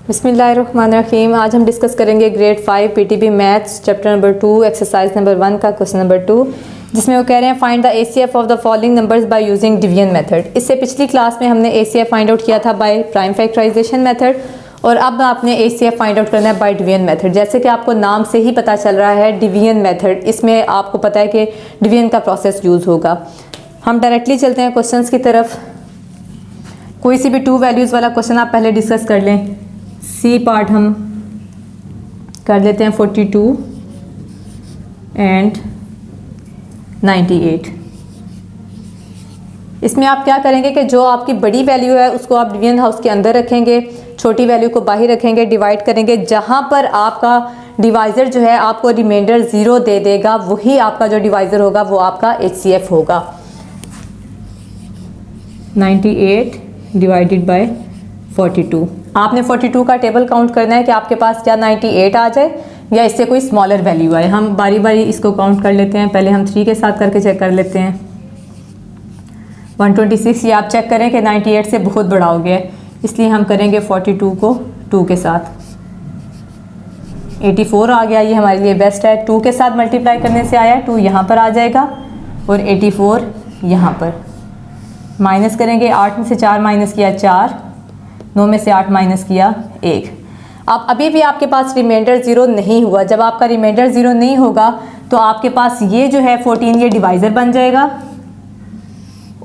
बिस्मिल्लाहिर्रहमानिर्रहीम। आज हम डिस्कस करेंगे grade 5 PTB maths chapter number 2 exercise number 1 का क्वेश्चन नंबर 2, जिसमें वो कह रहे हैं find the ACF of the following numbers by using division method. इससे पिछली क्लास में हमने एसीएफ फाइंड आउट किया था बाय प्राइम फैक्टराइजेशन मेथड, और अब आपने एसीएफ फाइंड आउट करना है बाय डिवीजन मेथड। जैसे कि आपको नाम से ही पता चल रहा है डिवीजन मेथड, इसमें आपको पता है कि डिवीजन का प्रोसेस यूज़ होगा। हम डायरेक्टली चलते हैं क्वेश्चन की तरफ। कोई सी भी 2 वैल्यूज़ वाला क्वेश्चन आप पहले डिस्कस कर लें। सी पार्ट हम कर लेते हैं 42 एंड 98। इसमें आप क्या करेंगे कि जो आपकी बड़ी वैल्यू है उसको आप डिवीजन हाउस के अंदर रखेंगे, छोटी वैल्यू को बाहर रखेंगे, डिवाइड करेंगे। जहाँ पर आपका डिवाइज़र जो है आपको रिमाइंडर 0 दे देगा, वही आपका जो डिवाइज़र होगा वो आपका HCF होगा। 98 डिवाइडेड बाय 42। आपने 42 का टेबल काउंट करना है कि आपके पास क्या 98 आ जाए या इससे कोई स्मॉलर वैल्यू आए। हम बारी बारी इसको काउंट कर लेते हैं। पहले हम 3 के साथ करके चेक कर लेते हैं। 126 ये आप चेक करें कि 98 से बहुत बड़ा हो गया है, इसलिए हम करेंगे 42 को 2 के साथ। 84 आ गया, ये हमारे लिए बेस्ट है। 2 के साथ मल्टीप्लाई करने से आया, 2 यहाँ पर आ जाएगा और 84 यहाँ पर। माइनस करेंगे, 8 में से 4 माइनस किया 4, 9 में से 8 माइनस किया 1। अब अभी भी आपके पास रिमाइंडर 0 नहीं हुआ। जब आपका रिमाइंडर 0 नहीं होगा तो आपके पास ये जो है 14 ये डिवाइज़र बन जाएगा,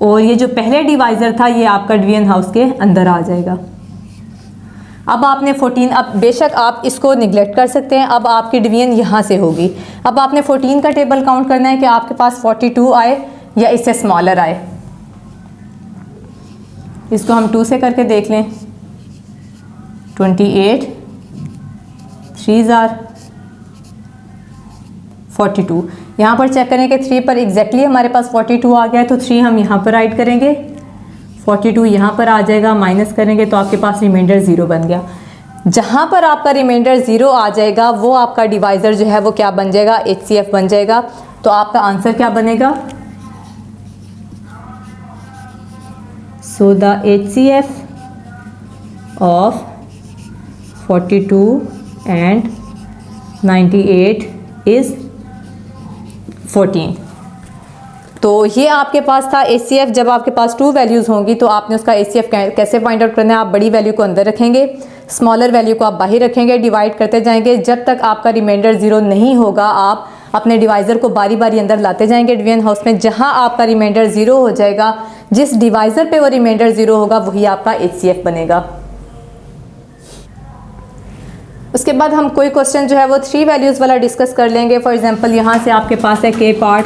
और ये जो पहले डिवाइज़र था ये आपका डिवीजन हाउस के अंदर आ जाएगा। अब आपने 14, अब बेशक आप इसको निगलेक्ट कर सकते हैं, अब आपकी डिवीजन यहाँ से होगी। अब आपने 14 का टेबल काउंट करना है कि आपके पास 42 आए या इससे स्मॉलर आए। इसको हम 2 से करके देख लें। 28 3 जार 42। यहाँ पर चेक करें कि 3 पर एग्जैक्टली हमारे पास 42 आ गया है, तो 3 हम यहाँ पर ऐड करेंगे, 42 यहाँ पर आ जाएगा, माइनस करेंगे तो आपके पास रिमाइंडर 0 बन गया। जहाँ पर आपका रिमाइंडर 0 आ जाएगा वो आपका डिवाइज़र जो है वो क्या बन जाएगा, HCF बन जाएगा। तो आपका आंसर क्या बनेगा? So the HCF of 42 and 98 is 14। तो ये आपके पास था HCF। जब आपके पास 2 वैल्यूज़ होंगी तो आपने उसका HCF कैसे फाइंड आउट करना है। आप बड़ी वैल्यू को अंदर रखेंगे, स्मॉलर वैल्यू को आप बाहर रखेंगे, डिवाइड करते जाएंगे। जब तक आपका रिमाइंडर 0 नहीं होगा आप अपने डिवाइज़र को बारी बारी अंदर लाते जाएंगे डिवीजन हाउस में। जहां आपका रिमाइंडर 0 हो जाएगा, जिस डिवाइज़र पे वो रिमाइंडर 0 होगा वही आपका HCF बनेगा। उसके बाद हम कोई क्वेश्चन जो है वो 3 वैल्यूज़ वाला डिस्कस कर लेंगे। फॉर एग्जांपल यहाँ से आपके पास है K पार्ट,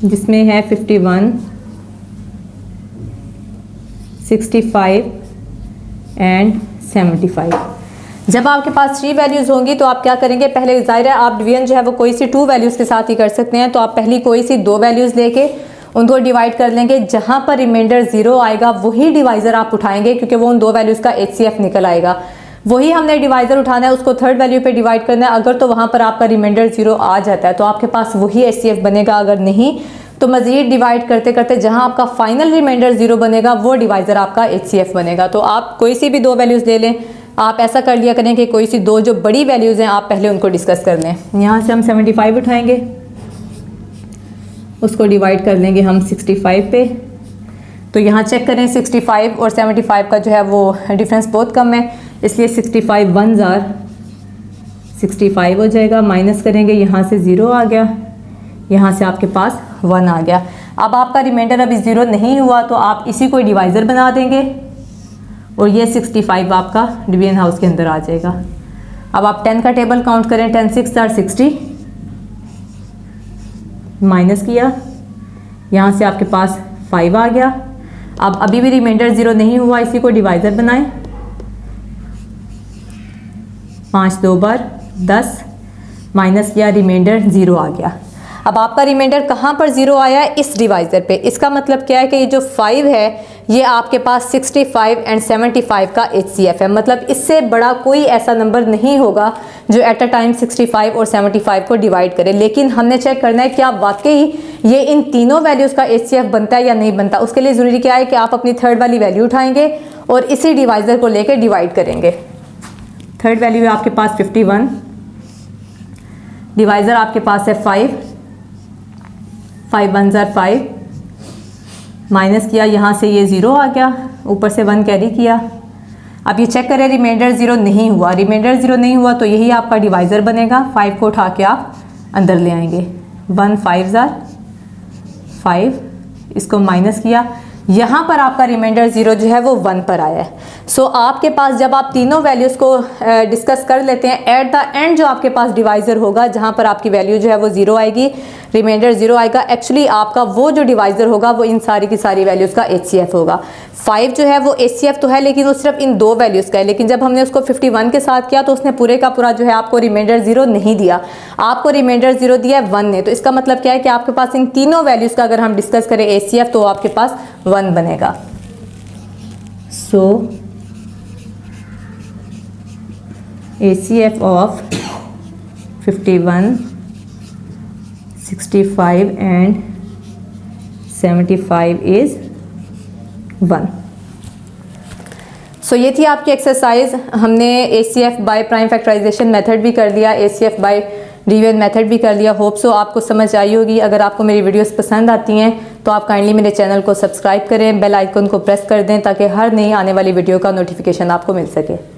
जिसमें है 51 65 एंड 75। जब आपके पास 3 वैल्यूज़ होंगी तो आप क्या करेंगे, पहले ज़ाहिर है आप डिवीजन जो है वो कोई सी 2 वैल्यूज़ के साथ ही कर सकते हैं। तो आप पहली कोई सी 2 वैल्यूज़ लेके उनको डिवाइड कर लेंगे। जहाँ पर रिमाइंडर 0 आएगा वही डिवाइज़र आप उठाएंगे, क्योंकि वो उन 2 वैल्यूज़ का HCF निकल आएगा। वही हमने डिवाइज़र उठाना है, उसको 3rd वैल्यू पे डिवाइड करना है। अगर तो वहाँ पर आपका रिमाइंडर 0 आ जाता है तो आपके पास वही HCF बनेगा, अगर नहीं तो मज़ीद डिवाइड करते करते जहाँ आपका फाइनल रिमाइंडर 0 बनेगा वो डिवाइज़र आपका HCF बनेगा। तो आप कोई सी भी 2 वैल्यूज़ ले लें। आप ऐसा कर लिया करें कि कोई सी 2 जो बड़ी वैल्यूज़ हैं आप पहले उनको डिस्कस कर लें। यहाँ से हम 75 उठाएंगे, उसको डिवाइड कर लेंगे हम 65 पे। तो यहाँ चेक करें 65 और 75 का जो है वो डिफरेंस बहुत कम है, इसलिए 65 1 जार 65 हो जाएगा। माइनस करेंगे, यहाँ से 0 आ गया, यहाँ से आपके पास 1 आ गया। अब आपका रिमाइंडर अभी 0 नहीं हुआ तो आप इसी को डिवाइज़र बना देंगे और ये 65 आपका डिवीजन हाउस के अंदर आ जाएगा। अब आप 10 का टेबल काउंट करें। 10 6 जार 60, माइनस किया, यहाँ से आपके पास 5 आ गया। अब अभी भी रिमाइंडर 0 नहीं हुआ, इसी को डिवाइज़र बनाएं। 5 2 बार 10, माइनस किया, रिमाइंडर 0 आ गया। अब आपका रिमाइंडर कहाँ पर 0 आया है? इस डिवाइज़र पे। इसका मतलब क्या है कि ये जो 5 है ये आपके पास 65 एंड 75 का HCF है। मतलब इससे बड़ा कोई ऐसा नंबर नहीं होगा जो एट अ टाइम 65 और 75 को डिवाइड करे। लेकिन हमने चेक करना है क्या वाकई ये इन तीनों वैल्यूज़ का HCF बनता है या नहीं बनता। उसके लिए ज़रूरी क्या है कि आप अपनी 3rd वाली वैल्यू उठाएंगे और इसी डिवाइज़र को लेकर डिवाइड करेंगे। थर्ड वैल्यू है आपके पास 51, डिवाइज़र आपके पास है 5, 5 1 ज़ार 5, माइनस किया, यहाँ से ये 0 आ गया, ऊपर से 1 कैरी किया। अब ये चेक करें रिमाइंडर 0 नहीं हुआ, रिमाइंडर 0 नहीं हुआ तो यही आपका डिवाइज़र बनेगा। 5 को उठा के आप अंदर ले आएंगे, 1 5 ज़ार 5, इसको माइनस किया, यहाँ पर आपका रिमाइंडर 0 जो है वो 1 पर आया है। सो आपके पास जब आप तीनों वैल्यूज़ को डिस्कस कर लेते हैं, एट द एंड जो आपके पास डिवाइज़र होगा जहाँ पर आपकी वैल्यू जो है वो 0 आएगी, रिमाइंडर 0 आएगा, एक्चुअली आपका वो जो डिवाइज़र होगा वो इन सारी की सारी वैल्यूज़ का HCF होगा। 5 जो है वो HCF तो है लेकिन वो सिर्फ इन 2 वैल्यूज़ का है, लेकिन जब हमने उसको 51 के साथ किया तो उसने पूरे का पूरा जो है आपको रिमाइंडर 0 नहीं दिया, आपको रिमाइंडर 0 दिया है 1 ने। तो इसका मतलब क्या है कि आपके पास इन तीनों वैल्यूज़ का अगर हम डिस्कस करें HCF तो आपके पास 1 बनेगा। So HCF of 51, 65 and 75 is 1। So ये थी आपकी एक्सरसाइज। हमने HCF by prime factorization method भी कर लिया, HCF बाय डिवीजन मेथड भी कर लिया। होप सो आपको समझ आई होगी। अगर आपको मेरी वीडियोस पसंद आती हैं तो आप काइंडली मेरे चैनल को सब्सक्राइब करें, बेल आइकन को प्रेस कर दें ताकि हर नई आने वाली वीडियो का नोटिफिकेशन आपको मिल सके।